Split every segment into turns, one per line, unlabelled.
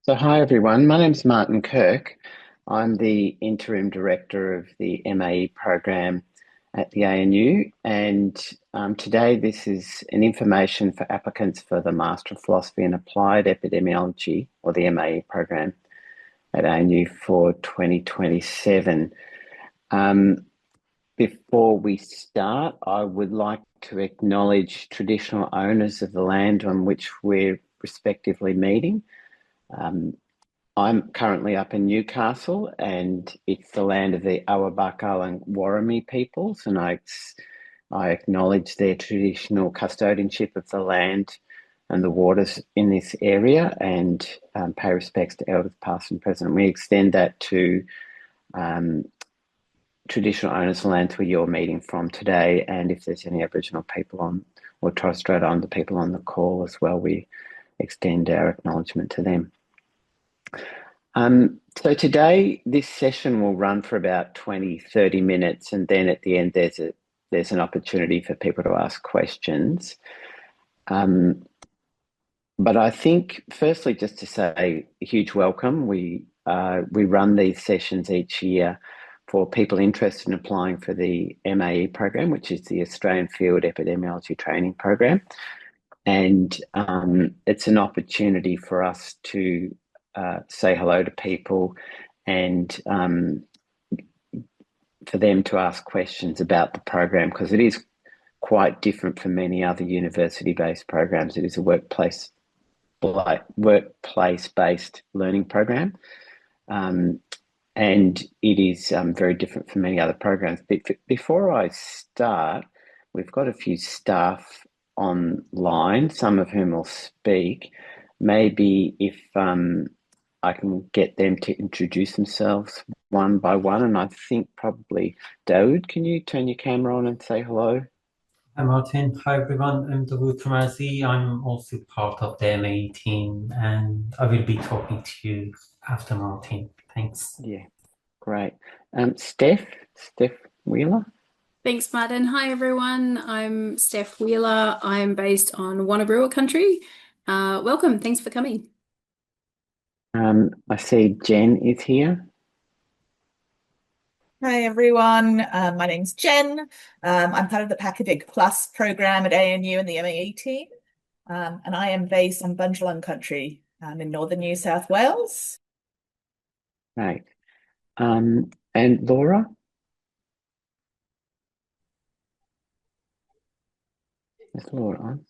So hi everyone, my name's Martin Kirk. I'm the Interim Director of the MAE program at the ANU, and today this is an information for applicants for the Master of Philosophy in Applied Epidemiology, or the MAE program at ANU for 2027. Before we start, I would like to acknowledge traditional owners of the land on which we're respectively meeting. I'm currently up in Newcastle, and it's the land of the Awabakal and Warrami peoples, and I acknowledge their traditional custodianship of the land and the waters in this area, and pay respects to elders past and present. We extend that to traditional owners of the lands where you're meeting from today, and if there's any Aboriginal people on, or Torres Strait Islander people on the call as well, we extend our acknowledgement to them. So today, this session will run for about 20-30 minutes, and then at the end there's an opportunity for people to ask questions. But I think, firstly, just to say a huge welcome. We run these sessions each year for people interested in applying for the MAE program, which is the Australian Field Epidemiology Training Program. And it's an opportunity for us to say hello to people and for them to ask questions about the program, because it is quite different from many other university-based programs. It is a workplace-based learning program, and it is very different from many other programs. But before I start, we've got a few staff online, some of whom will speak. Maybe if I can get them to introduce themselves one by one, and I think probably Dawood, can you turn your camera on and say hello?
Hi Martin, hi everyone. I'm Dawood from RZ. I'm also part of the MAE team and I will be talking to you after Martin. Thanks.
Yeah, great. Steph Wheeler.
Thanks, Martin. Hi, everyone. I'm Steph Wheeler. I'm based on Wanneroo country. Welcome. Thanks for coming.
I see Jen is here.
Hi everyone, my name's Jen. I'm part of the Pacific Plus program at ANU and the MAE team, and I am based on Bundjalung country in northern New South Wales.
Right. And Laura? Is Laura on?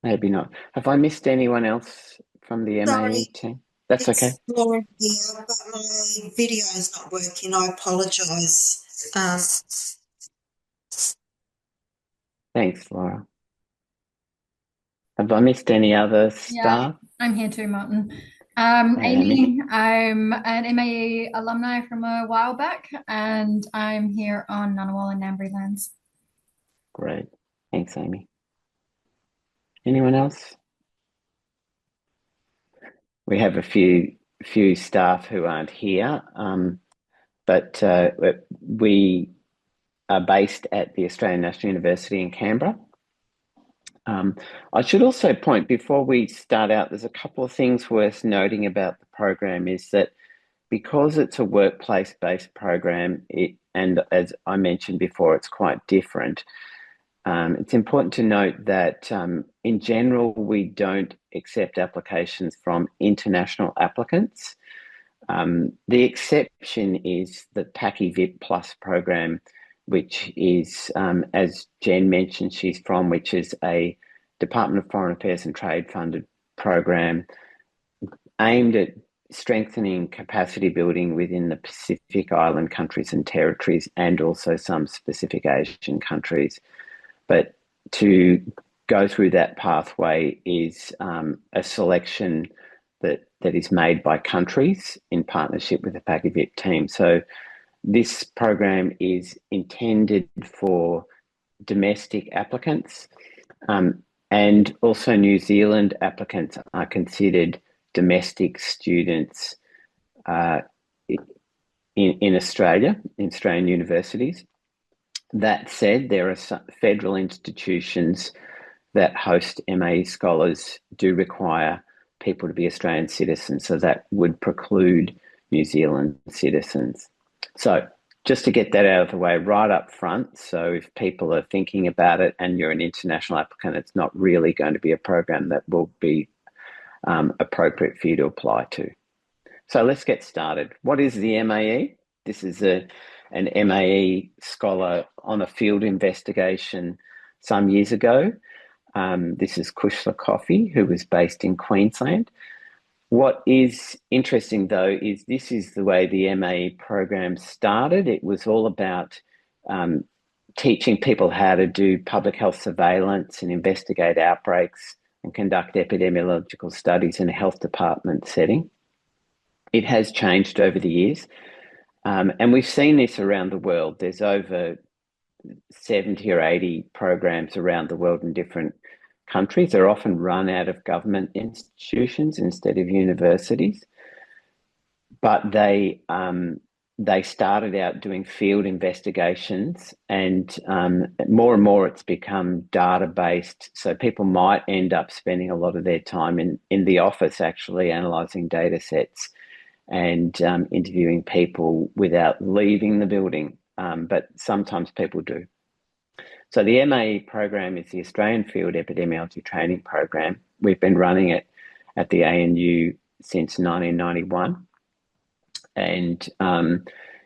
Maybe not. Have I missed anyone else from the MAE team? That's okay.
It's Laura here, but my video is not working. I apologise.
Thanks, Laura. Have I missed any other staff?
Yeah, I'm here too, Martin.
Hey,
Amy, I'm an MAE alumni from a while back, and I'm here on Ngunnawal and Ngambri lands.
Great. Thanks, Amy. Anyone else? We have a few staff who aren't here, but we are based at the Australian National University in Canberra. I should also point, before we start out, there's a couple of things worth noting about the program, is that because it's a workplace-based program, and as I mentioned before, it's quite different. It's important to note that in general, we don't accept applications from international applicants. The exception is the PACI-VIP Plus program, which is, as Jen mentioned, she's from, which is a Department of Foreign Affairs and Trade funded program aimed at strengthening capacity building within the Pacific Island countries and territories, and also some specific Asian countries. But to go through that pathway is a selection that is made by countries in partnership with the PACI-VIP team. So this program is intended for domestic applicants, and also New Zealand applicants are considered domestic students in Australia, in Australian universities. That said, there are some federal institutions that host MAE scholars do require people to be Australian citizens, so that would preclude New Zealand citizens. So just to get that out of the way right up front, so if people are thinking about it and you're an international applicant, it's not really going to be a program that will be appropriate for you to apply to. So let's get started. What is the MAE? This is an MAE scholar on a field investigation some years ago. This is Kushla Coffey, who was based in Queensland. What is interesting, though, is this is the way the MAE program started. It was all about teaching people how to do public health surveillance and investigate outbreaks and conduct epidemiological studies in a health department setting. It has changed over the years, and we've seen this around the world. There's over 70 or 80 programs around the world in different countries. They're often run out of government institutions instead of universities, but they started out doing field investigations, and more it's become data-based. So people might end up spending a lot of their time in the office actually analysing data sets and interviewing people without leaving the building, but sometimes people do. So the MAE program is the Australian Field Epidemiology Training Program. We've been running it at the ANU since 1991, and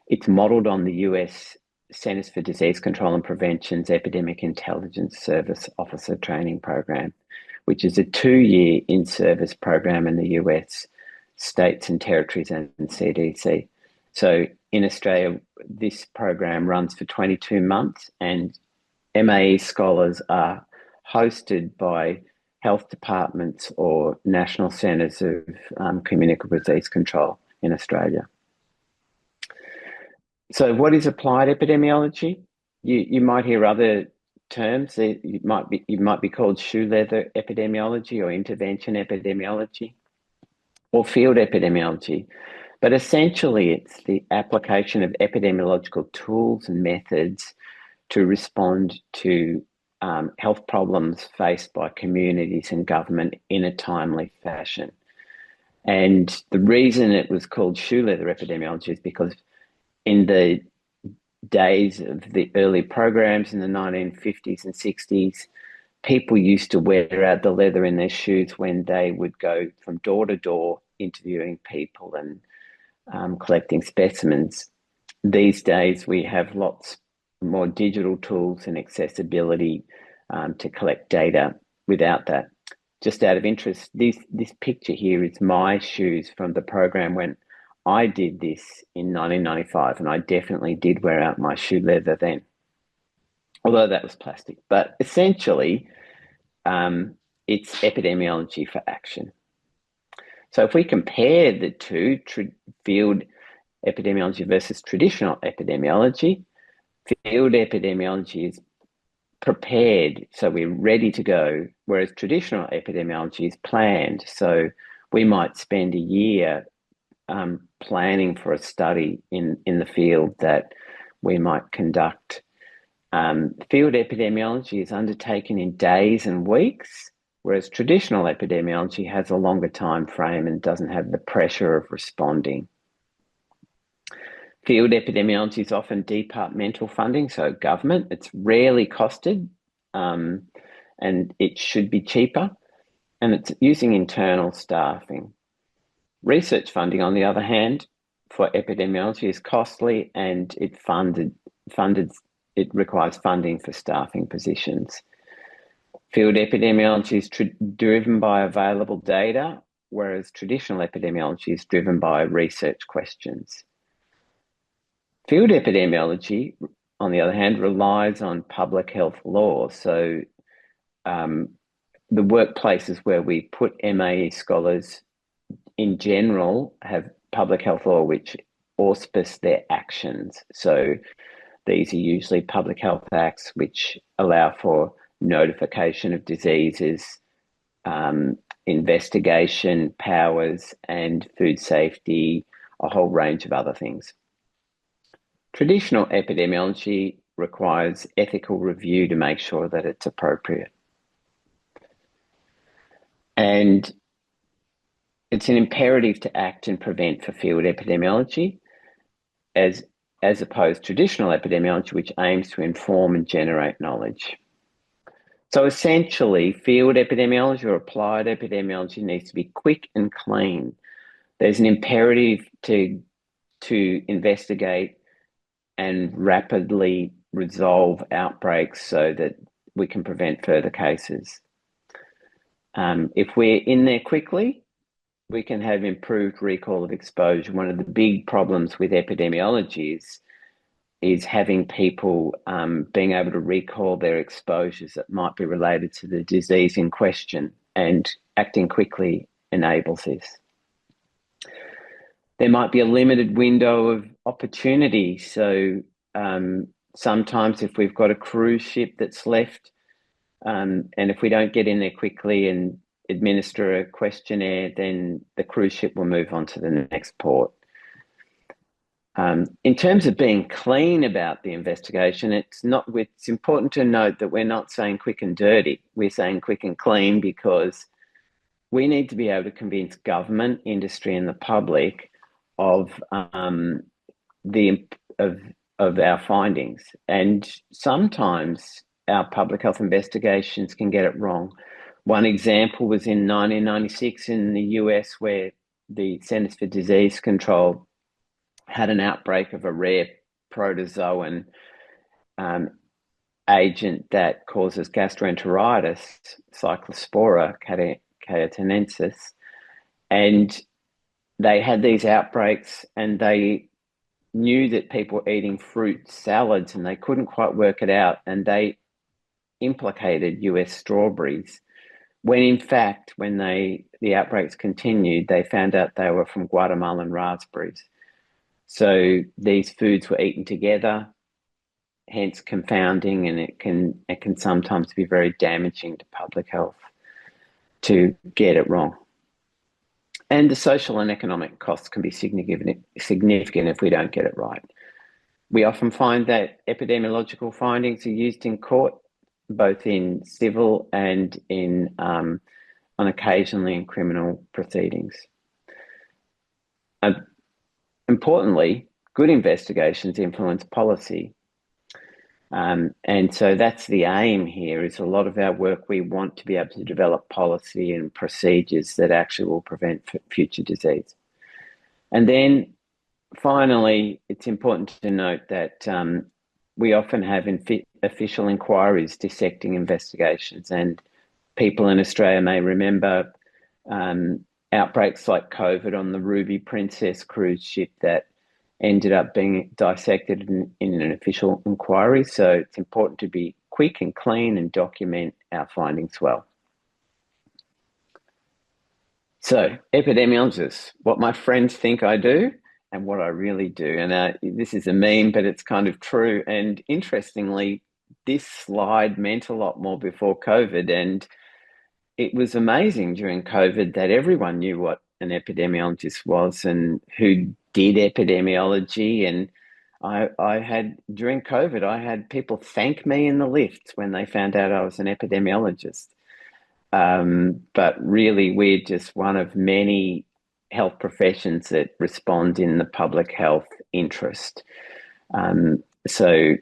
it's modelled on the US Centers for Disease Control and Prevention's Epidemic Intelligence Service Officer Training Program, which is a 2-year in-service program in the US, states and territories and CDC. So in Australia, this program runs for 22 months, and MAE scholars are hosted by health departments or national centres of communicable disease control in Australia. So what is applied epidemiology? You might hear other terms. It might be called shoe leather epidemiology or intervention epidemiology or field epidemiology. But essentially, it's the application of epidemiological tools and methods to respond to health problems faced by communities and government in a timely fashion. And the reason it was called shoe leather epidemiology is because in the days of the early programs in the 1950s and 60s, people used to wear out the leather in their shoes when they would go from door to door interviewing people and collecting specimens. These days, we have lots more digital tools and accessibility to collect data without that. Just out of interest, this picture here is my shoes from the program when I did this in 1995, and I definitely did wear out my shoe leather then, although that was plastic. But essentially, it's epidemiology for action. So if we compare the two, field epidemiology versus traditional epidemiology, field epidemiology is prepared, so we're ready to go, whereas traditional epidemiology is planned. So we might spend a year planning for a study in the field that we might conduct. Field epidemiology is undertaken in days and weeks, whereas traditional epidemiology has a longer time frame and doesn't have the pressure of responding. Field epidemiology is often departmental funding, so government. It's rarely costed, and it should be cheaper, and it's using internal staffing. Research funding, on the other hand, for epidemiology is costly, and it requires funding for staffing positions. Field epidemiology is driven by available data, whereas traditional epidemiology is driven by research questions. Field epidemiology, on the other hand, relies on public health law. So the workplaces where we put MAE scholars in general have public health law which auspice their actions. So these are usually public health acts which allow for notification of diseases, investigation powers, and food safety, a whole range of other things. Traditional epidemiology requires ethical review to make sure that it's appropriate. And it's an imperative to act and prevent for field epidemiology as opposed to traditional epidemiology, which aims to inform and generate knowledge. So essentially, field epidemiology or applied epidemiology needs to be quick and clean. There's an imperative to investigate and rapidly resolve outbreaks so that we can prevent further cases. If we're in there quickly, we can have improved recall of exposure. One of the big problems with epidemiology is having people being able to recall their exposures that might be related to the disease in question, and acting quickly enables this. There might be a limited window of opportunity. So sometimes if we've got a cruise ship that's left, and if we don't get in there quickly and administer a questionnaire, then the cruise ship will move on to the next port. In terms of being clean about the investigation, it's important to note that we're not saying quick and dirty. We're saying quick and clean because we need to be able to convince government, industry, and the public of our findings. And sometimes our public health investigations can get it wrong. One example was in 1996 in the US, where the Centers for Disease Control had an outbreak of a rare protozoan agent that causes gastroenteritis, Cyclospora cayetanensis, and they had these outbreaks, and they knew that people were eating fruit salads, and they couldn't quite work it out, and they implicated US strawberries, when in fact, when the outbreaks continued, they found out they were from Guatemalan raspberries. So these foods were eaten together, hence confounding, and it can sometimes be very damaging to public health to get it wrong. And the social and economic costs can be significant if we don't get it right. We often find that epidemiological findings are used in court, both in civil and on occasionally in criminal proceedings. Importantly, good investigations influence policy. And so that's the aim here, is a lot of our work, we want to be able to develop policy and procedures that actually will prevent future disease. And then finally, it's important to note that we often have official inquiries dissecting investigations, and people in Australia may remember outbreaks like COVID on the Ruby Princess cruise ship that ended up being dissected in an official inquiry. So it's important to be quick and clean and document our findings well. So epidemiologists, what my friends think I do and what I really do. And this is a meme, but it's kind of true. And interestingly, this slide meant a lot more before COVID. And it was amazing during COVID that everyone knew what an epidemiologist was and who did epidemiology. And I had, during COVID, I had people thank me in the lift when they found out I was an epidemiologist. But really, we're just one of many health professions that respond in the public health interest. So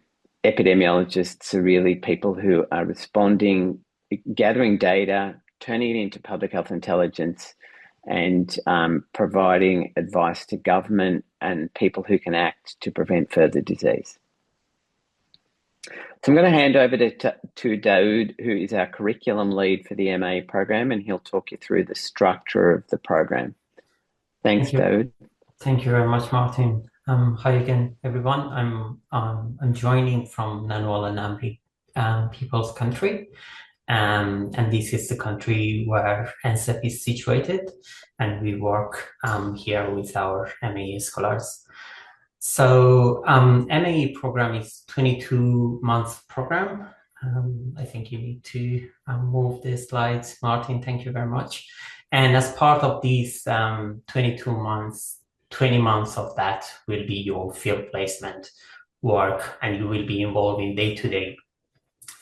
epidemiologists are really people who are responding, gathering data, turning it into public health intelligence, and providing advice to government and people who can act to prevent further disease. So I'm going to hand over to Daoud, who is our curriculum lead for the MAE program, and he'll talk you through the structure of the program. Thanks, Daoud.
Thank you very much, Martin. Hi again, everyone. I'm joining from Ngunnawal Ngambri People's Country. And this is the country where NCEP is situated, and we work here with our MAE scholars. So MAE program is 22-month program. I think you need to move the slides, Martin. Thank you very much. And as part of these 22 months, 20 months of that will be your field placement work, and you will be involved in day-to-day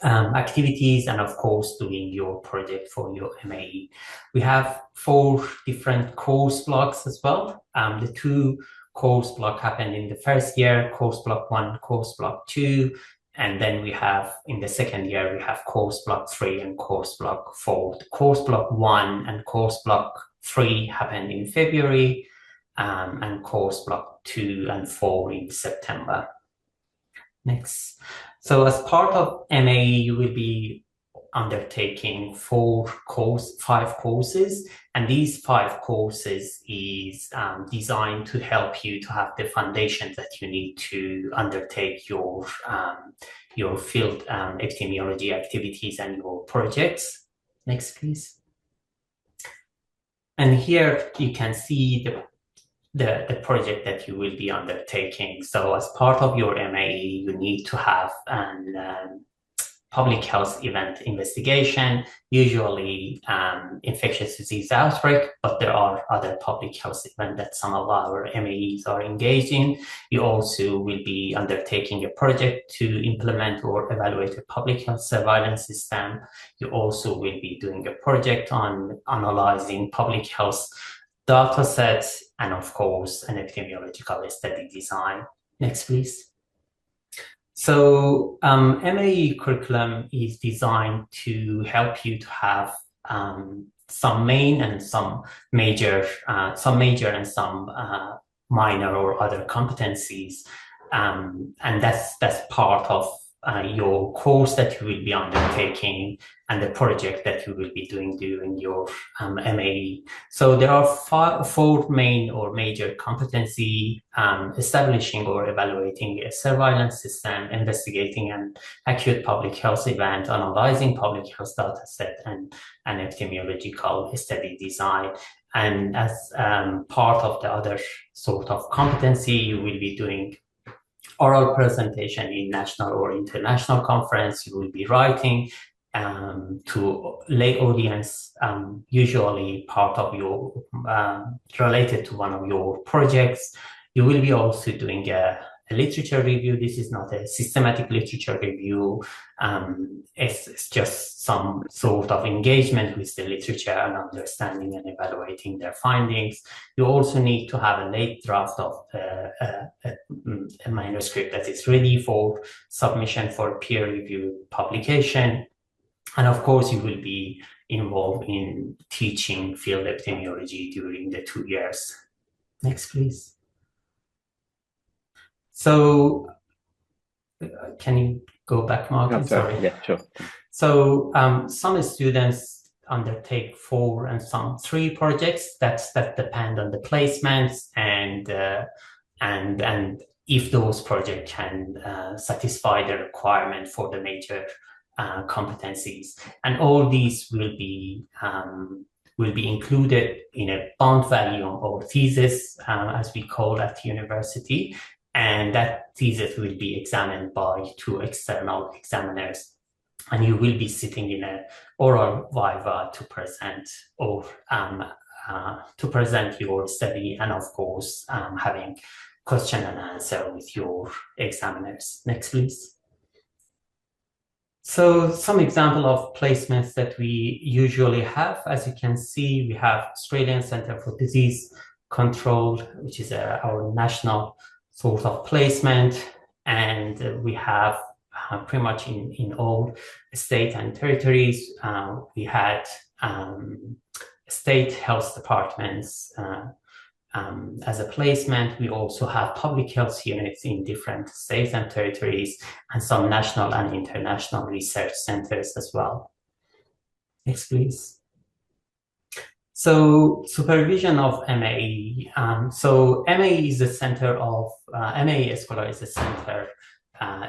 activities, and of course doing your project for your MAE. We have 4 different course blocks as well. The 2 course block happened in the first year, course block 1, course block 2, and then we have in the second year we have course block 3 and course block 4. The course block 1 and course block 3 happened in February, and course block 2 and 4 in September. Next. So as part of MAE, you will be undertaking 5 courses, and these 5 courses is designed to help you to have the foundation that you need to undertake your field epidemiology activities and your projects. Next, please. And here you can see the project that you will be undertaking. So as part of your MAE, you need to have an public health event investigation, usually infectious disease outbreak, but there are other public health events that some of our MAEs are engaged in. You also will be undertaking a project to implement or evaluate a public health surveillance system. You also will be doing a project on analyzing public health data sets, and of course, an epidemiological study design. Next, please. So MAE curriculum is designed to help you to have some main and some major and some minor or other competencies, and that's part of your course that you will be undertaking and the project that you will be doing during your MAE. So there are 4 main or major competency: establishing or evaluating a surveillance system, investigating an acute public health event, analyzing public health data set, and an epidemiological study design. And as part of the other sort of competency, you will be doing oral presentation in national or international conference. You will be writing to lay audience, usually part of your related to one of your projects. You will be also doing a literature review. This is not a systematic literature review. It's just some sort of engagement with the literature and understanding and evaluating their findings. You also need to have a late draft of a manuscript that is ready for submission for peer review publication. And of course, you will be involved in teaching field epidemiology during the 2 years. Next, please. So, can you go back, Martin? Sorry.
Yeah, sure.
So, some students undertake 4 and some 3 projects. That depend on the placements and if those projects can satisfy the requirement for the major competencies. And all these will be included in a bond volume or thesis, as we call at university. And that thesis will be examined by 2 external examiners. And you will be sitting in an oral viva to present your study, and of course, having question and answer with your examiners. Next, please. So some example of placements that we usually have, as you can see, we have Australian Centre for Disease Control, which is our national sort of placement, and we have pretty much in all state and territories. We had state health departments as a placement. We also have public health units in different states and territories, and some national and international research centers as well. Next, please. So supervision of MAE. So MAE is the center of, MAE Scholar is the center,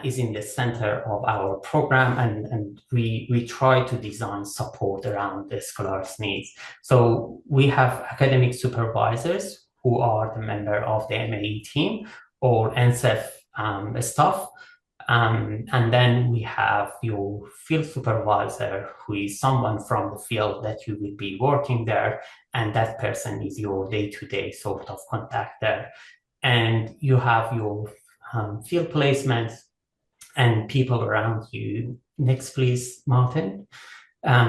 is in the center of our program, and we try to design support around the scholars' needs. So we have academic supervisors who are the member of the MAE team or NSF staff. And then we have your field supervisor, who is someone from the field that you will be working there, and that person is your day-to-day sort of contact there. And you have your field placements, and people around you. Next, please, Martin.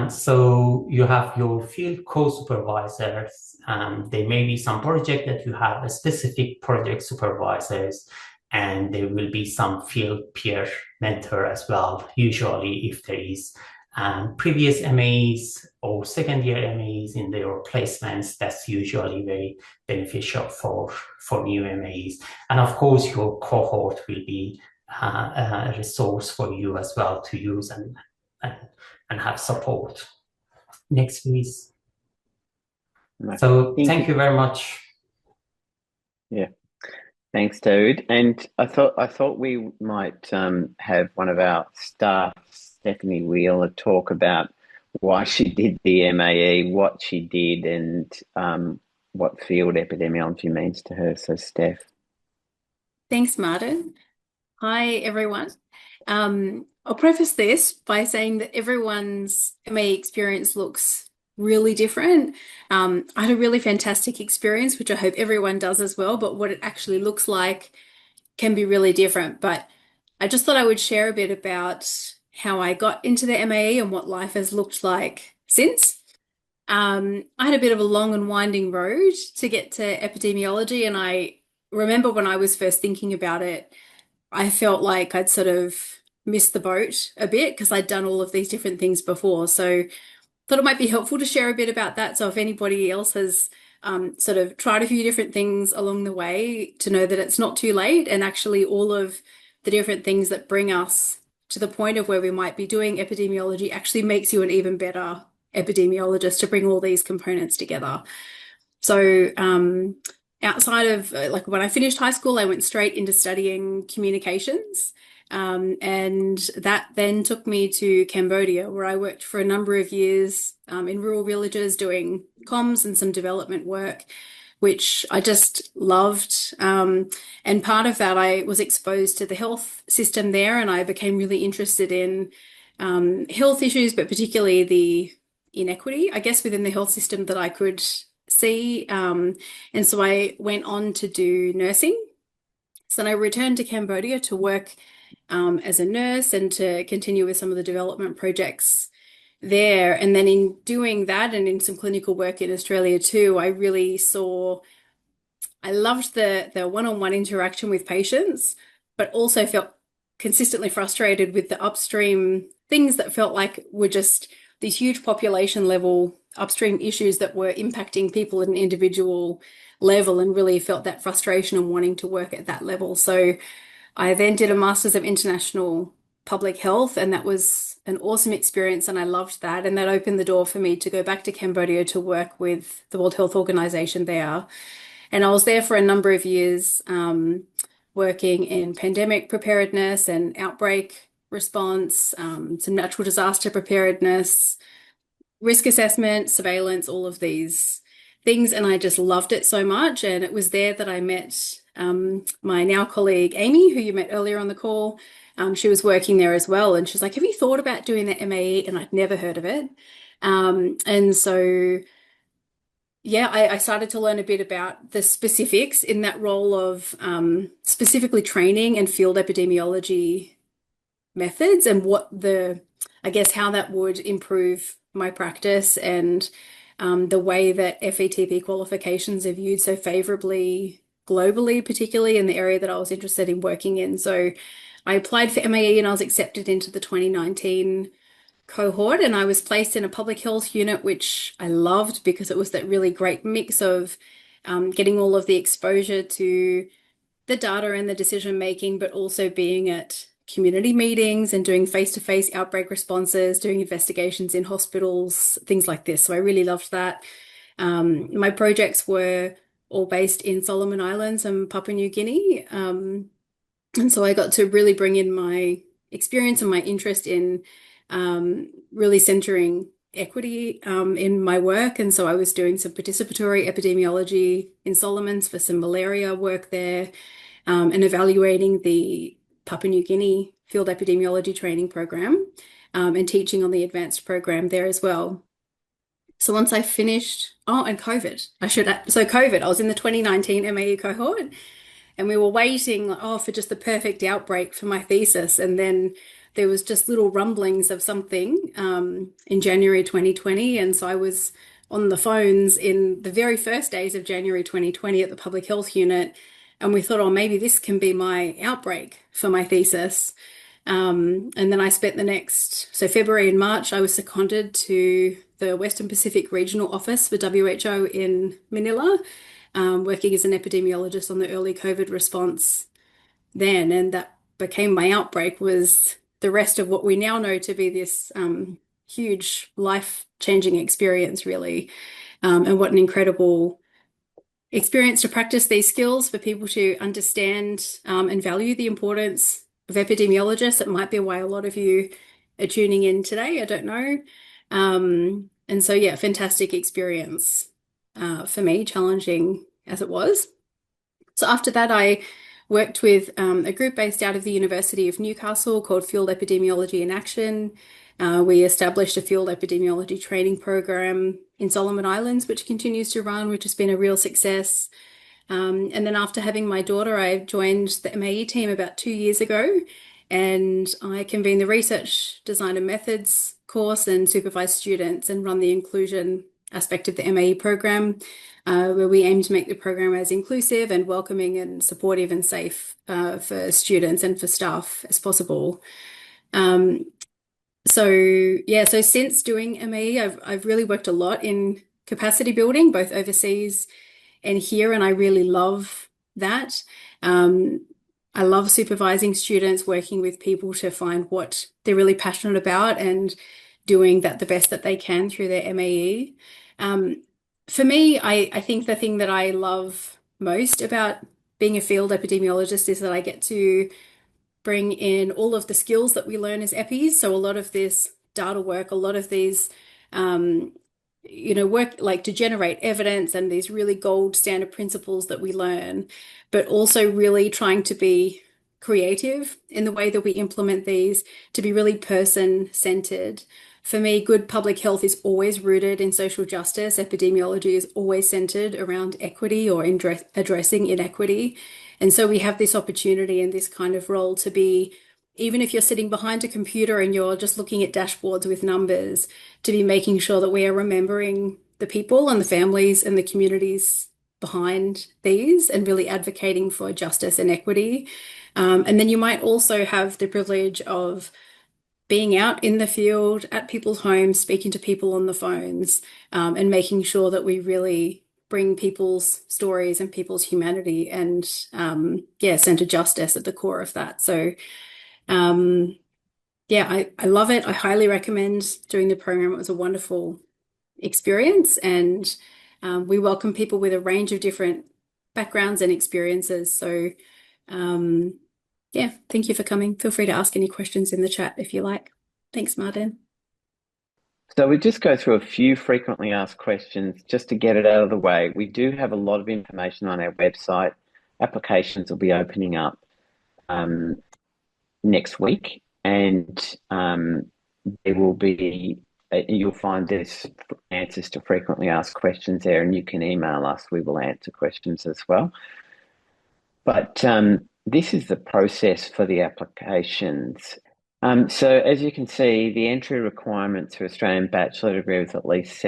So you have your field co-supervisors. There may be some project that you have a specific project supervisors, and there will be some field peer mentor as well. Usually, if there is previous MAs or second year MAs in their placements, that's usually very beneficial for new MAs. And of course, your cohort will be a resource for you as well to use and have support. Next, please. So thank you very much.
Yeah, thanks, David. And I thought we might have one of our staff, Stephanie Wheeler, talk about why she did the MAE, what she did, and what field epidemiology means to her. So, Steph.
Thanks, Martin. Hi, everyone. I'll preface this by saying that everyone's MAE experience looks really different. I had a really fantastic experience, which I hope everyone does as well, but what it actually looks like can be really different. But I just thought I would share a bit about how I got into the MAE and what life has looked like since. I had a bit of a long and winding road to get to epidemiology, and I remember when I was first thinking about it, I felt like I'd sort of missed the boat a bit because I'd done all of these different things before. So thought it might be helpful to share a bit about that. So if anybody else has sort of tried a few different things along the way, to know that it's not too late, and actually all of the different things that bring us to the point of where we might be doing epidemiology actually makes you an even better epidemiologist, to bring all these components together. So outside of like when I finished high school, I went straight into studying communications. And that then took me to Cambodia, where I worked for a number of years in rural villages doing comms and some development work, which I just loved. And part of that, I was exposed to the health system there, and I became really interested in health issues, but particularly the inequity, I guess, within the health system that I could see. And so I went on to do nursing. So then I returned to Cambodia to work as a nurse and to continue with some of the development projects there. And then in doing that and in some clinical work in Australia too, I really saw, I loved the one-on-one interaction with patients, but also felt consistently frustrated with the upstream things that felt like were just these huge population level upstream issues that were impacting people at an individual level, and really felt that frustration and wanting to work at that level. So I then did a Masters of International Public Health, and that was an awesome experience, and I loved that. And that opened the door for me to go back to Cambodia to work with the World Health Organization there. And I was there for a number of years, working in pandemic preparedness and outbreak response, some natural disaster preparedness, risk assessment, surveillance, all of these things. And I just loved it so much. And it was there that I met my now colleague, Amy, who you met earlier on the call. She was working there as well. And she's like, have you thought about doing the MAE? And I'd never heard of it. And so, yeah, I started to learn a bit about the specifics in that role of specifically training and field epidemiology methods, and what I guess, how that would improve my practice, and the way that FETP qualifications are viewed so favorably globally, particularly in the area that I was interested in working in. So I applied for MAE and I was accepted into the 2019 cohort, and I was placed in a public health unit, which I loved because it was that really great mix of getting all of the exposure to the data and the decision making, but also being at community meetings and doing face-to-face outbreak responses, doing investigations in hospitals, things like this. So I really loved that. My projects were all based in Solomon Islands and Papua New Guinea. And so I got to really bring in my experience and my interest in really centering equity in my work. And so I was doing some participatory epidemiology in Solomons for some malaria work there, and evaluating the Papua New Guinea Field Epidemiology Training Program, and teaching on the advanced program there as well. So once I finished, and COVID, so COVID, I was in the 2019 MAE cohort. and we were waiting for just the perfect outbreak for my thesis. And then there was just little rumblings of something in January 2020. And so I was on the phones in the very first days of January 2020 at the public health unit. And we thought, oh, maybe this can be my outbreak for my thesis. And then I spent so February and March, I was seconded to the Western Pacific Regional Office for WHO in Manila, working as an epidemiologist on the early COVID response then. And that became my outbreak, was the rest of what we now know to be this huge life-changing experience, really. And what an incredible experience to practice these skills, for people to understand and value the importance of epidemiologists. It might be why a lot of you are tuning in today. I don't know. And so, yeah, fantastic experience for me, challenging as it was. So after that, I worked with a group based out of the University of Newcastle called Field Epidemiology in Action. We established a Field Epidemiology Training Program in Solomon Islands, which continues to run, which has been a real success. And then after having my daughter, I joined the MAE team about 2 years ago, and I convene the Research Design and Methods course and supervise students and run the inclusion aspect of the MAE program, where we aim to make the program as inclusive and welcoming and supportive and safe for students and for staff as possible. So since doing MAE, I've really worked a lot in capacity building, both overseas and here, and I really love that. I love supervising students, working with people to find what they're really passionate about and doing that the best that they can through their MAE. For me, I think the thing that I love most about being a field epidemiologist is that I get to bring in all of the skills that we learn as EPIs. So a lot of this data work, a lot of these, work like to generate evidence and these really gold standard principles that we learn, but also really trying to be creative in the way that we implement these, to be really person-centered. For me, good public health is always rooted in social justice. Epidemiology is always centered around equity or addressing inequity. And so we have this opportunity and this kind of role to be, even if you're sitting behind a computer and you're just looking at dashboards with numbers, to be making sure that we are remembering the people and the families and the communities behind these and really advocating for justice and equity. And then you might also have the privilege of being out in the field at people's homes, speaking to people on the phones, and making sure that we really bring people's stories and people's humanity and, center justice at the core of that. So, I love it. I highly recommend doing the program. It was a wonderful experience, and we welcome people with a range of different backgrounds and experiences. So, thank you for coming. Feel free to ask any questions in the chat if you like. Thanks, Martin.
So we just go through a few frequently asked questions just to get it out of the way. We do have a lot of information on our website. Applications will be opening up next week, and there will be, you'll find there's answers to frequently asked questions there, and you can email us. We will answer questions as well. But this is the process for the applications. So as you can see, the entry requirements for Australian bachelor degree with at least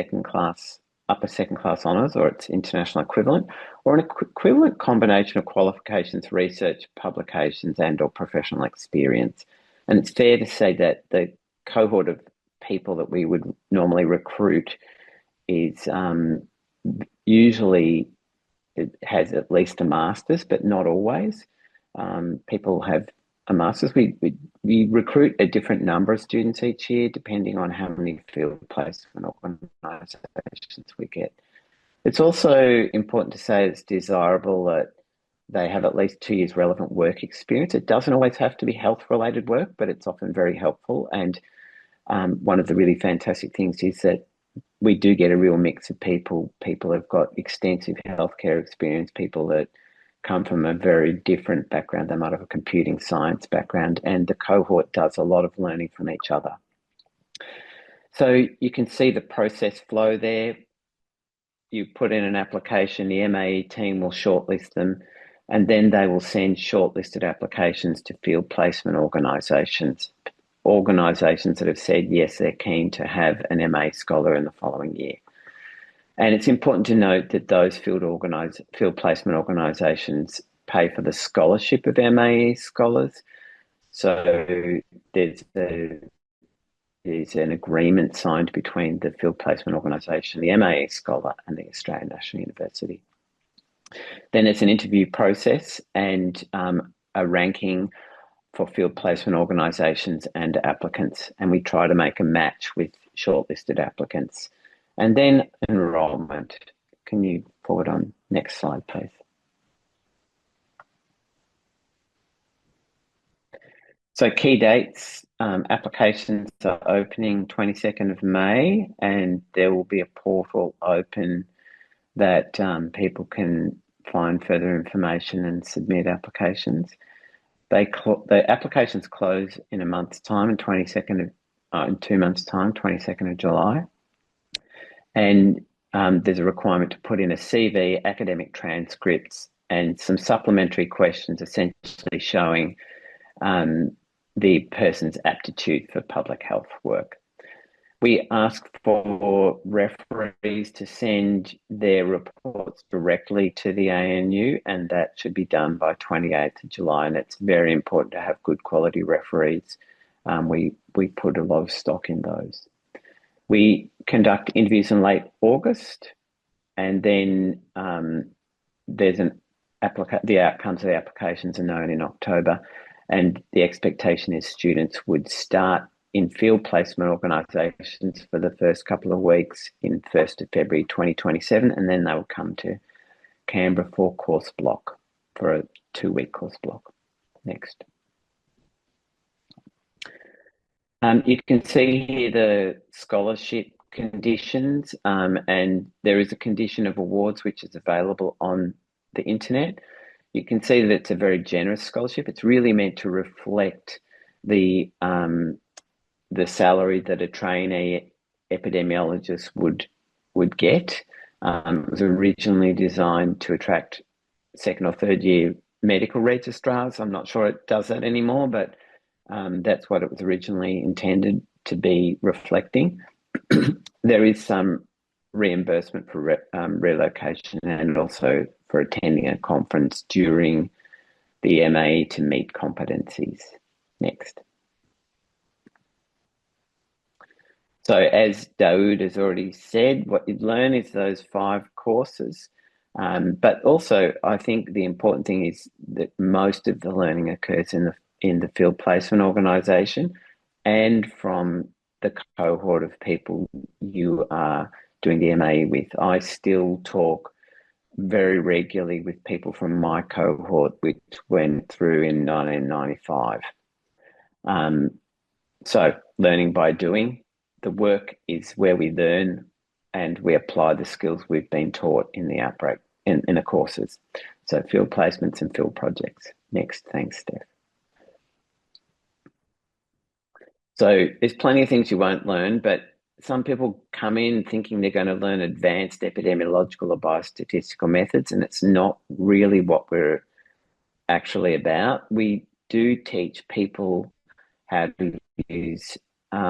upper second class honours or its international equivalent, or an equivalent combination of qualifications, research, publications and or professional experience. And it's fair to say that the cohort of people that we would normally recruit is usually, it has at least a master's, but not always. People have a master's. We recruit a different number of students each year, depending on how many field placement organisations we get. It's also important to say it's desirable that they have at least 2 years relevant work experience. It doesn't always have to be health-related work, but it's often very helpful. And one of the really fantastic things is that we do get a real mix of people. People have got extensive healthcare experience, people that come from a very different background. They might have a computing science background, and the cohort does a lot of learning from each other. So you can see the process flow there. You put in an application, the MAE team will shortlist them. and then they will send shortlisted applications to field placement organisations that have said yes, they're keen to have an MA scholar in the following year. And it's important to note that those field placement organisations pay for the scholarship of MAE scholars. So there's an agreement signed between the field placement organisation, the MAE scholar, and the Australian National University. Then it's an interview process and a ranking for field placement organisations and applicants, and we try to make a match with shortlisted applicants. And then enrolment. Can you forward on next slide, please? So key dates, applications are opening 22nd of May, and there will be a portal open that people can find further information and submit applications. The applications close in a month's time, in 2 months' time, 22nd of July. And there's a requirement to put in a CV, academic transcripts, and some supplementary questions essentially showing the person's aptitude for public health work. We ask for referees to send their reports directly to the ANU, and that should be done by 28th of July. And it's very important to have good quality referees. We put a lot of stock in those. We conduct interviews in late August, and then there's the outcomes of the applications are known in October, and the expectation is students would start in field placement organisations for the first couple of weeks in 1st of February 2027, and then they will come to Canberra for course block, for a 2-week course block. Next. You can see here the scholarship conditions, and there is a condition of awards which is available on the internet. You can see that it's a very generous scholarship. It's really meant to reflect the salary that a trainee epidemiologist would get. It was originally designed to attract 2nd or 3rd year medical registrars. I'm not sure it does that anymore, but that's what it was originally intended to be reflecting. There is some reimbursement for relocation and also for attending a conference during the MAE to meet competencies. Next. So as Daoud has already said, what you'd learn is those 5 courses. But also, I think the important thing is that most of the learning occurs in the field placement organisation and from the cohort of people you are doing the MAE with. I still talk very regularly with people from my cohort, which went through in 1995. So learning by doing. The work is where we learn and we apply the skills we've been taught in the outbreak, in the courses. So field placements and field projects. Next, thanks, Steph. So there's plenty of things you won't learn, but some people come in thinking they're going to learn advanced epidemiological or biostatistical methods, and it's not really what we're actually about. We do teach people how to use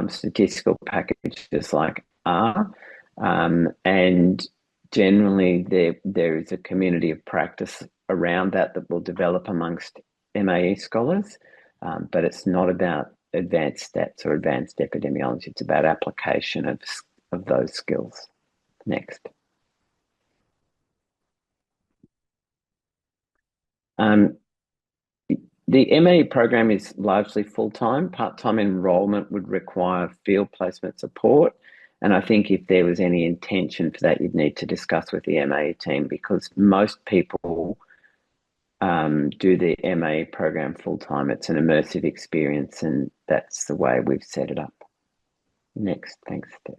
statistical packages like R, and generally there is a community of practice around that will develop amongst MAE scholars, but it's not about advanced stats or advanced epidemiology. It's about application of those skills. Next. The MAE program is largely full-time. Part-time enrolment would require field placement support. And I think if there was any intention for that, you'd need to discuss with the MAE team, because most people do the MAE program full-time. It's an immersive experience, and that's the way we've set it up. Next, thanks, Steph.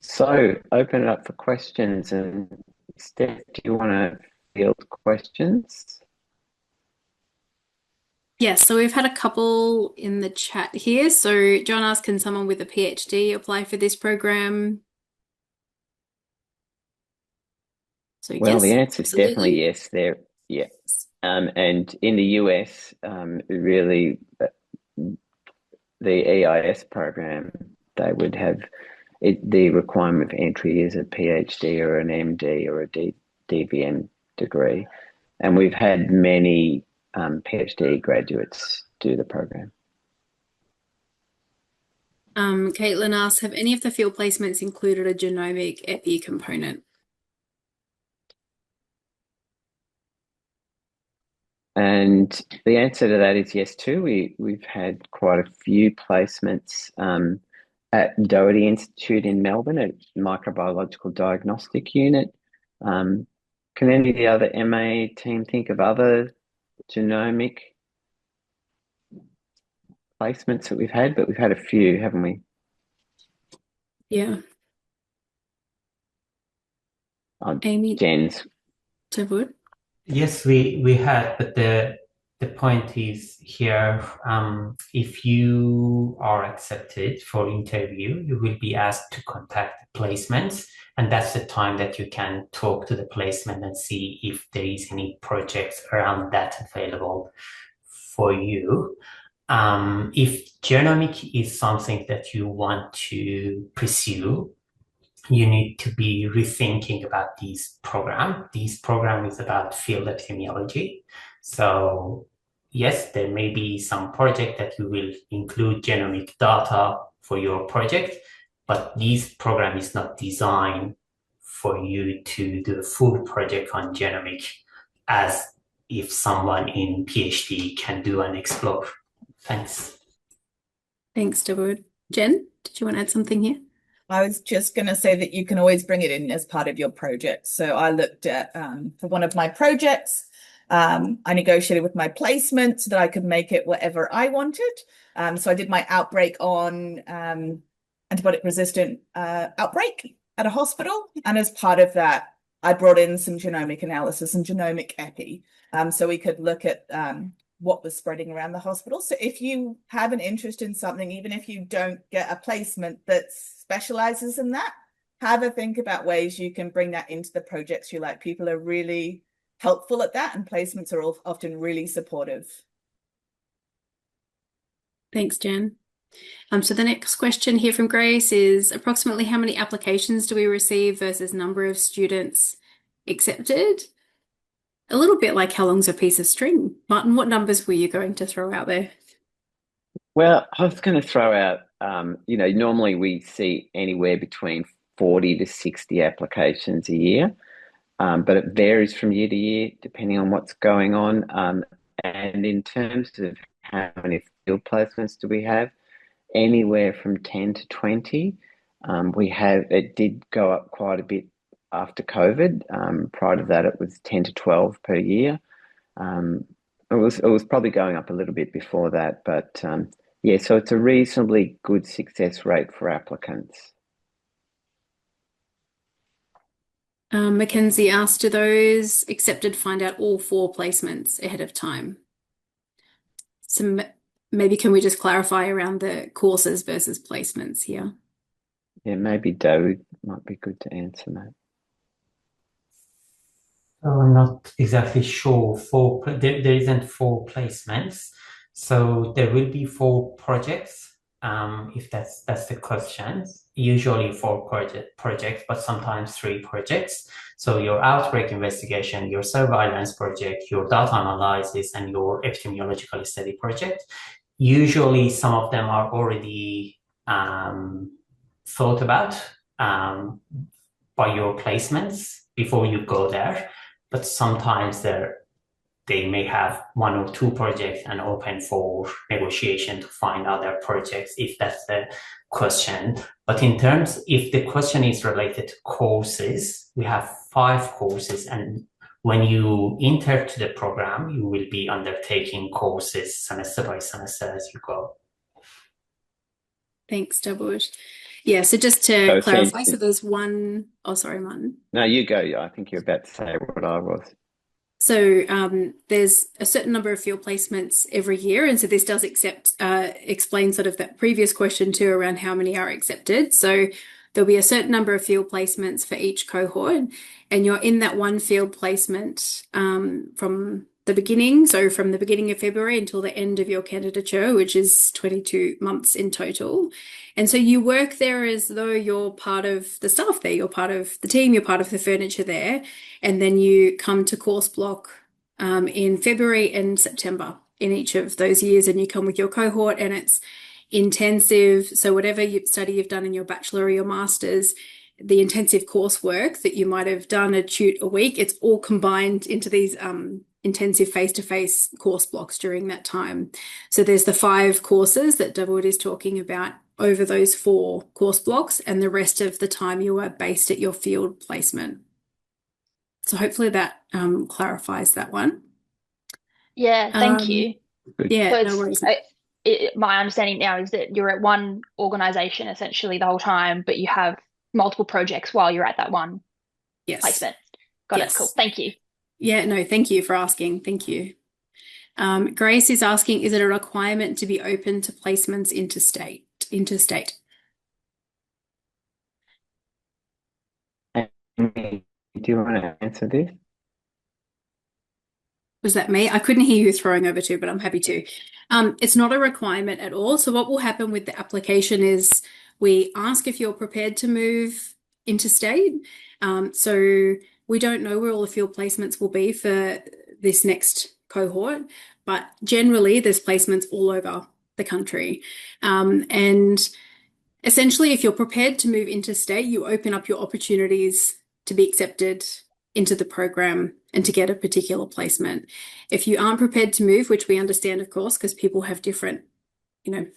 So open it up for questions. And Steph, do you want to field questions?
Yes, so we've had a couple in the chat here. So John asked, can someone with a PhD apply for this program? So
Well, the
yes,
answer is definitely
absolutely.
yes. There, yeah. And in the US, really, the EIS program, they would have the requirement of entry is a PhD or an MD or a DVM degree. And we've had many PhD graduates do the program.
Caitlin asks, have any of the field placements included a genomic epi component?
And the answer to that is yes too. We've had quite a few placements at Doherty Institute in Melbourne at Microbiological Diagnostic Unit. Can any of the other MAE team think of other genomic placements that we've had? But we've had a few, haven't we?
Yeah. Amy,
Jen's.
Deborah?
Yes, we had, but the point is here, if you are accepted for interview, you will be asked to contact the placements, and that's the time that you can talk to the placement and see if there is any projects around that available for you. If genomic is something that you want to pursue, you need to be rethinking about this program. This program is about field epidemiology. So yes, there may be some project that you will include genomic data for your project, but this program is not designed for you to do a full project on genomic as if someone in PhD can do and explore. Thanks.
Thanks, Deborah. Jen, did you want to add something here?
I was just going to say that you can always bring it in as part of your project. So I looked at, for one of my projects, I negotiated with my placement so that I could make it whatever I wanted. So I did my outbreak on antibiotic resistant outbreak at a hospital. And as part of that, I brought in some genomic analysis and genomic epi. So we could look at what was spreading around the hospital. So if you have an interest in something, even if you don't get a placement that specializes in that, have a think about ways you can bring that into the projects you like. People are really helpful at that, and placements are often really supportive.
Thanks, Jen. So the next question here from Grace is approximately how many applications do we receive versus number of students accepted? A little bit like how long's a piece of string. Martin, what numbers were you going to throw out there?
Well, I was going to throw out, normally we see anywhere between 40 to 60 applications a year, but it varies from year to year depending on what's going on. And in terms of how many field placements do we have, anywhere from 10 to 20. It did go up quite a bit after COVID. Prior to that, it was 10 to 12 per year. It was probably going up a little bit before that, but yeah, so it's a reasonably good success rate for applicants.
Mackenzie asked, do those accepted find out all 4 placements ahead of time? So maybe can we just clarify around the courses versus placements here?
Yeah, maybe David might be good to answer that.
I'm not exactly sure. There isn't 4 placements, so there will be 4 projects. If that's the question. Usually 4 projects, but sometimes 3 projects. So your outbreak investigation, your surveillance project, your data analysis, and your epidemiological study project. Usually some of them are already thought about by your placements before you go there. But sometimes they may have 1 or 2 projects and open for negotiation to find other projects, if that's the question. But if the question is related to courses, we have 5 courses, and when you enter to the program, you will be undertaking courses semester by semester as you go.
Thanks, Deborah. Yeah, so just to clarify, so there's one, oh, sorry, Martin.
No, you go. I think you're about to say what I was.
So there's a certain number of field placements every year, and so this does explain sort of that previous question too around how many are accepted. So there'll be a certain number of field placements for each cohort, and you're in that one field placement from the beginning, so from the beginning of February until the end of your candidature, which is 22 months in total. And so you work there as though you're part of the staff there, you're part of the team, you're part of the furniture there, and then you come to course block in February and September in each of those years, and you come with your cohort, and it's intensive. So whatever study you've done in your bachelor or your master's, the intensive coursework that you might have done a tute a week, it's all combined into these intensive face-to-face course blocks during that time. So there's the 5 courses that David is talking about over those 4 course blocks, and the rest of the time you are based at your field placement. So hopefully that clarifies that one.
Yeah, thank you.
Yeah,
So
no worries.
my understanding now is that you're at one organisation essentially the whole time, but you have multiple projects while you're at that one placement. Got it. Cool. Thank you.
Yeah, no, thank you for asking. Thank you. Grace is asking, is it a requirement to be open to placements interstate?
Do you want to answer this?
Was that me? I couldn't hear you throwing over to, but I'm happy to. It's not a requirement at all. So what will happen with the application is we ask if you're prepared to move interstate. So we don't know where all the field placements will be for this next cohort, but generally there's placements all over the country. And essentially, if you're prepared to move interstate, you open up your opportunities to be accepted into the program and to get a particular placement. If you aren't prepared to move, which we understand, of course, because people have different,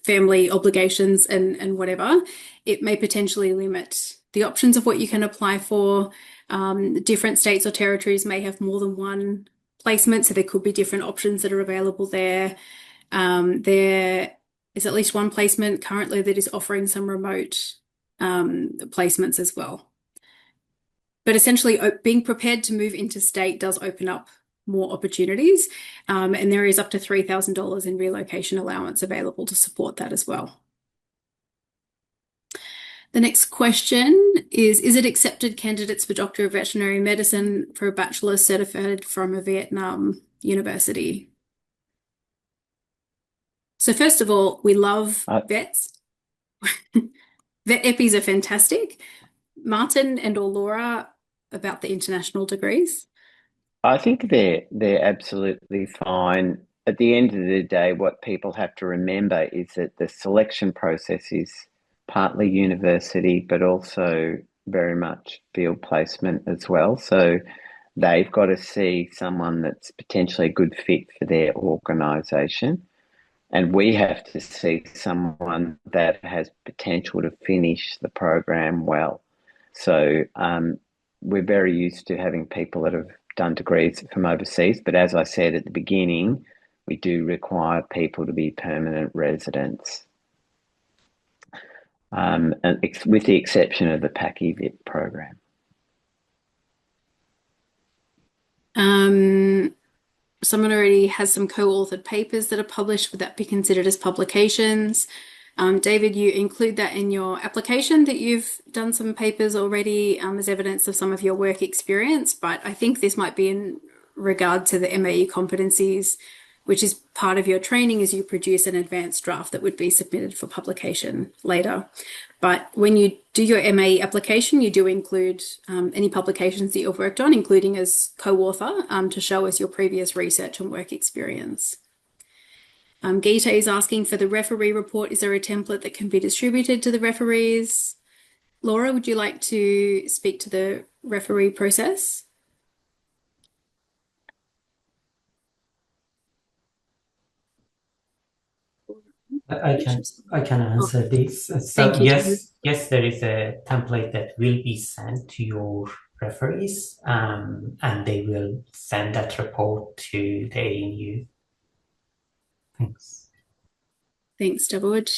family obligations and whatever, it may potentially limit the options of what you can apply for. Different states or territories may have more than one placement, so there could be different options that are available there. There is at least one placement currently that is offering some remote placements as well. But essentially, being prepared to move interstate does open up more opportunities, and there is up to $3,000 in relocation allowance available to support that as well. The next question is it accepted candidates for Doctor of Veterinary Medicine for a bachelor's certified from a Vietnam university? So first of all, we love vets. Vet EPIs are fantastic. Martin and or Laura, about the international degrees?
I think they're absolutely fine. At the end of the day, what people have to remember is that the selection process is partly university, but also very much field placement as well. So they've got to see someone that's potentially a good fit for their organisation. And we have to see someone that has potential to finish the program well. So we're very used to having people that have done degrees from overseas. But as I said at the beginning, we do require people to be permanent residents. And with the exception of the PACI-VIT program.
Someone already has some co-authored papers that are published. Would that be considered as publications? David, you include that in your application that you've done some papers already as evidence of some of your work experience, but I think this might be in regard to the MAE competencies, which is part of your training as you produce an advanced draft that would be submitted for publication later. But when you do your MAE application, you do include any publications that you've worked on, including as co-author, to show us your previous research and work experience. Geeta is asking for the referee report. Is there a template that can be distributed to the referees? Laura, would you like to speak to the referee process?
I can answer this. So yes, there is a template that will be sent to your referees, and they will send that report to the ANU. Thanks.
Thanks, David.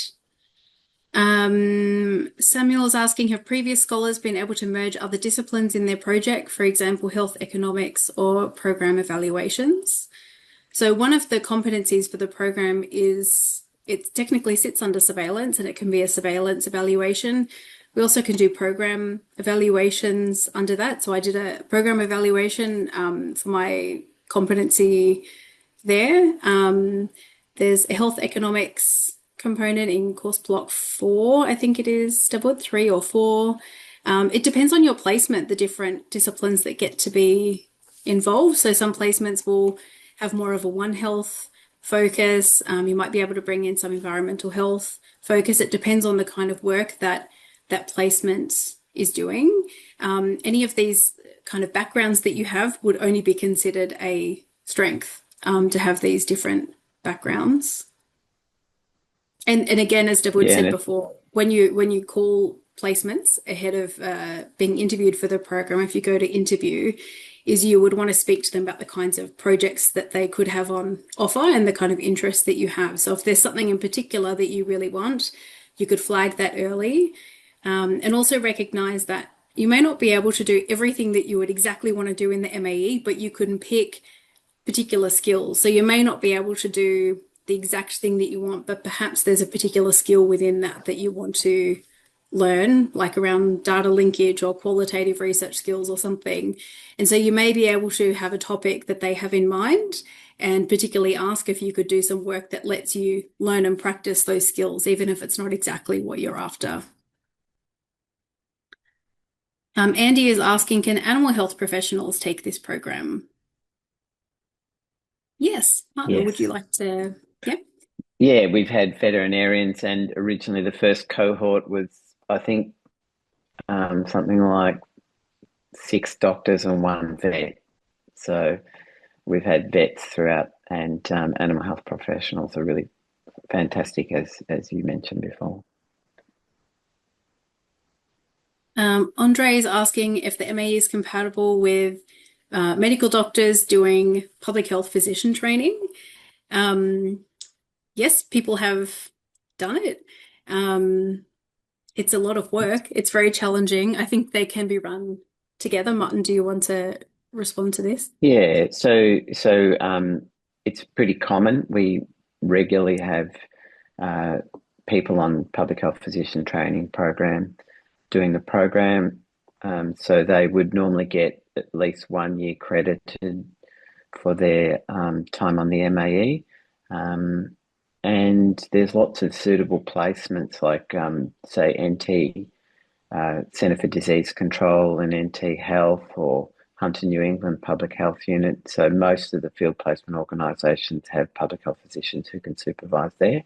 Samuel is asking, have previous scholars been able to merge other disciplines in their project, for example, health economics or program evaluations? So one of the competencies for the program is it technically sits under surveillance, and it can be a surveillance evaluation, We also can do program evaluations under that. So I did a program evaluation for my competency there. There's a health economics component in course block 4, I think it is, Stepwood 3 or 4. It depends on your placement, the different disciplines that get to be involved. So some placements will have more of a One Health focus. You might be able to bring in some environmental health focus. It depends on the kind of work that placement is doing. Any of these kind of backgrounds that you have would only be considered a strength to have these different backgrounds. And again, as Deborah said before, when you call placements ahead of being interviewed for the program, if you go to interview, is you would want to speak to them about the kinds of projects that they could have on offer and the kind of interest that you have. So if there's something in particular that you really want, you could flag that early, and also recognize that you may not be able to do everything that you would exactly want to do in the MAE, but you can pick particular skills. So you may not be able to do the exact thing that you want, but perhaps there's a particular skill within that you want to learn, like around data linkage or qualitative research skills or something. And so you may be able to have a topic that they have in mind and particularly ask if you could do some work that lets you learn and practice those skills, even if it's not exactly what you're after. Andy is asking, can animal health professionals take this program? Yes. Martin,
Yes.
would you like to? Yep.
Yeah, we've had veterinarians, and originally the first cohort was, I think, something like 6 doctors and 1 vet. So we've had vets throughout, and animal health professionals are really fantastic, as you mentioned before.
Andre is asking if the MAE is compatible with medical doctors doing public health physician training. Yes, people have done it. It's a lot of work. It's very challenging. I think they can be run together. Martin, do you want to respond to this?
Yeah, so it's pretty common. We regularly have people on public health physician training program doing the program. So they would normally get at least 1 year credited for their time on the MAE. And there's lots of suitable placements like, say, NT, Centre for Disease Control, and NT Health, or Hunter New England Public Health Unit. So most of the field placement organisations have public health physicians who can supervise there.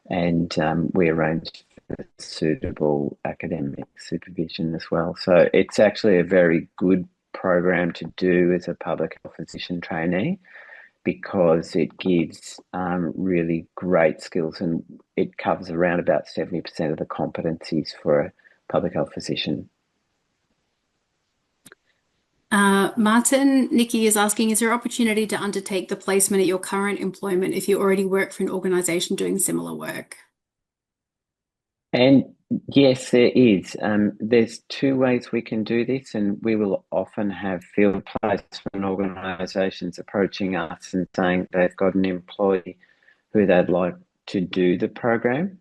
And we arrange for suitable academic supervision as well. So it's actually a very good program to do as a public health physician trainee, because it gives really great skills, and it covers around about 70% of the competencies for a public health physician.
Martin, Nikki is asking, is there opportunity to undertake the placement at your current employment if you already work for an organisation doing similar work?
And yes, there is. There's 2 ways we can do this, and we will often have field placement organisations approaching us and saying they've got an employee who they'd like to do the program,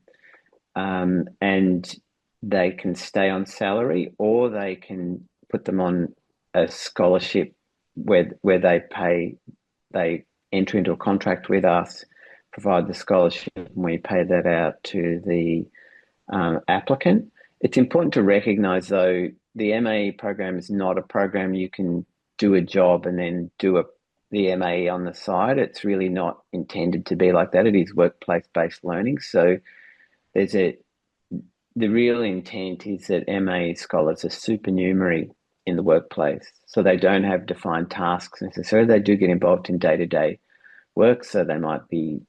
and they can stay on salary, or they can put them on a scholarship where they enter into a contract with us, provide the scholarship, and we pay that out to the applicant. It's important to recognise, though, the MAE program is not a program you can do a job and then do the MAE on the side. It's really not intended to be like that. It is workplace-based learning. So the real intent is that MAE scholars are supernumerary in the workplace. So they don't have defined tasks necessarily. They do get involved in day-to-day work. So they might be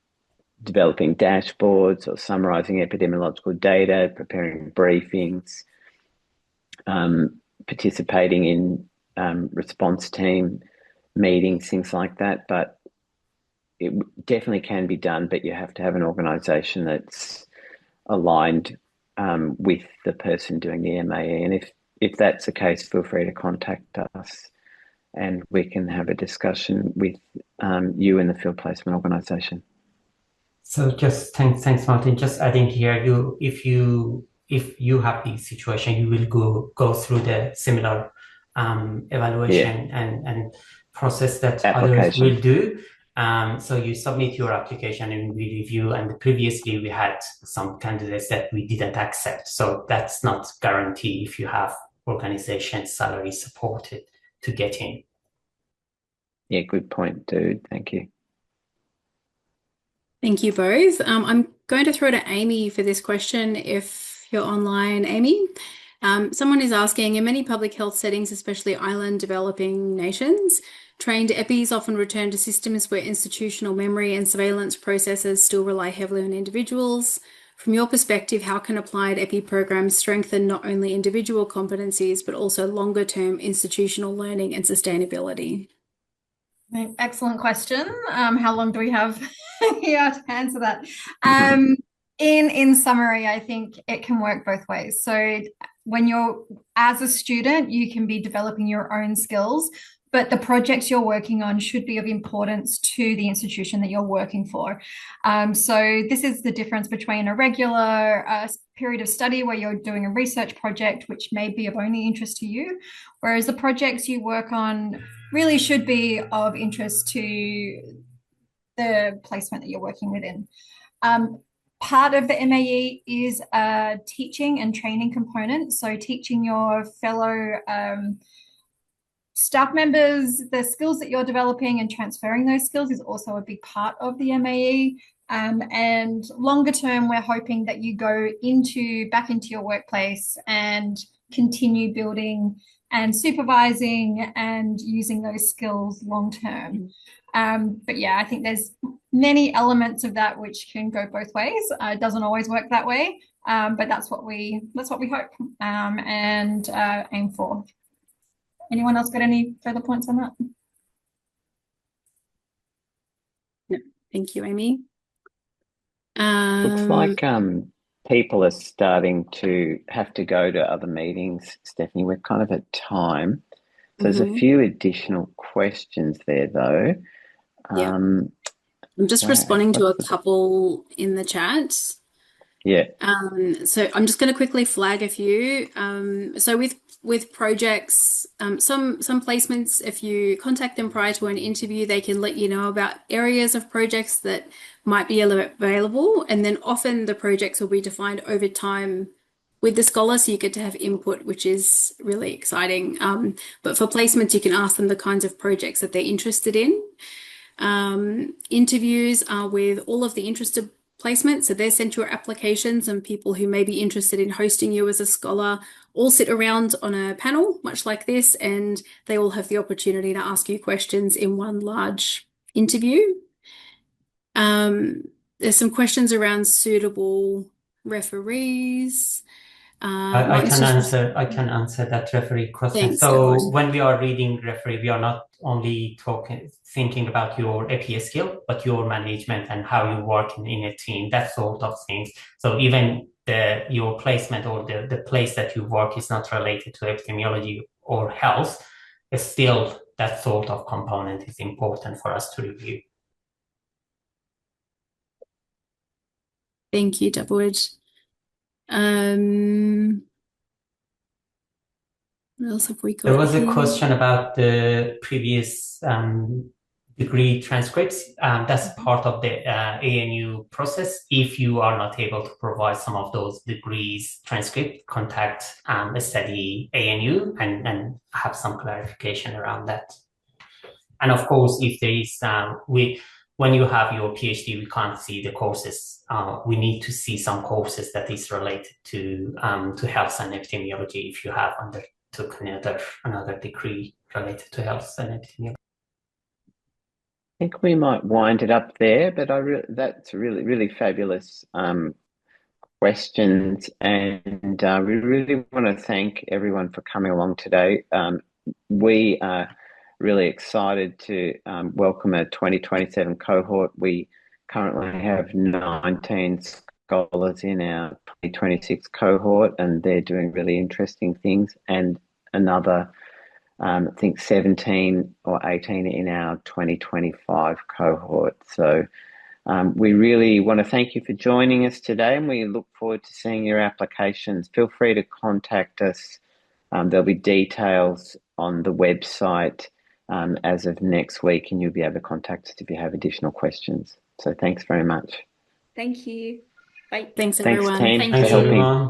developing dashboards or summarising epidemiological data, preparing briefings, participating in response team meetings, things like that. But it definitely can be done, but you have to have an organisation that's aligned with the person doing the MAE. And if that's the case, feel free to contact us and we can have a discussion with you and the field placement organisation.
So just thanks, Martin. Just adding here, if you if you have the situation, you will go through the similar evaluation and process that others will do. So you submit your application and we review, and previously we had some candidates that we didn't accept. So that's not guarantee if you have organization salary supported to get in.
Yeah, good point, dude. Thank you.
Thank you both. I'm going to throw to Amy for this question if you're online, Amy. Someone is asking, in many public health settings, especially island developing nations, trained EPIs often return to systems where institutional memory and surveillance processes still rely heavily on individuals. From your perspective, how can applied EPI programs strengthen not only individual competencies, but also longer-term institutional learning and sustainability?
Excellent question. How long do we have here to answer that? In summary, I think it can work both ways. So when you're, as a student, you can be developing your own skills, but the projects you're working on should be of importance to the institution that you're working for. So this is the difference between a regular period of study where you're doing a research project, which may be of only interest to you, whereas the projects you work on really should be of interest to the placement that you're working within. Part of the MAE is a teaching and training component. So teaching your fellow staff members the skills that you're developing and transferring those skills is also a big part of the MAE. And longer term, we're hoping that you go back into your workplace and continue building and supervising and using those skills long term. But yeah, I think there's many elements of that which can go both ways. It doesn't always work that way, but that's what we hope and aim for. Anyone else got any further points on that?
No, thank you, Amy.
Looks like people are starting to have to go to other meetings, Stephanie. We're kind of at time. So there's a few additional questions there, though.
Yeah. I'm just responding to a couple in the chat.
Yeah.
So I'm just going to quickly flag a few. So with projects, some placements, if you contact them prior to an interview, they can let you know about areas of projects that might be available, and then often the projects will be defined over time with the scholar, so you get to have input, which is really exciting. But for placements, you can ask them the kinds of projects that they're interested in. Interviews are with all of the interested placements, so they're sent your applications, and people who may be interested in hosting you as a scholar all sit around on a panel, much like this, and they all have the opportunity to ask you questions in one large interview. There's some questions around suitable referees.
I can answer that referee question.
Thanks,
so when we are reading referee, we are not only thinking about your APA skill, but your management and how you work in a team, that sort of things. So even your placement or the place that you work is not related to epidemiology or health, still that sort of component is important for us to review.
Thank you, Dubwood. What else have we got?
There was a question about the previous degree transcripts. That's part of the ANU process. If you are not able to provide some of those degrees transcript, contact study ANU and have some clarification around that. And of course, if there is, when you have your PhD, we can't see the courses. We need to see some courses that is related to health and epidemiology if you have undertook another degree related to health and epidemiology.
I think we might wind it up there, but that's really, really fabulous questions, and we really want to thank everyone for coming along today. We are really excited to welcome a 2027 cohort. We currently have 19 scholars in our 2026 cohort, and they're doing really interesting things, and another I think 17 or 18 in our 2025 cohort. So We really want to thank you for joining us today, and we look forward to seeing your applications. Feel free to contact us. There'll be details on the website as of next week, and you'll be able to contact us if you have additional questions. So thanks very much.
Thank you. Bye. Thanks, everyone.
Thanks, team,
Thanks,
for helping.
everyone.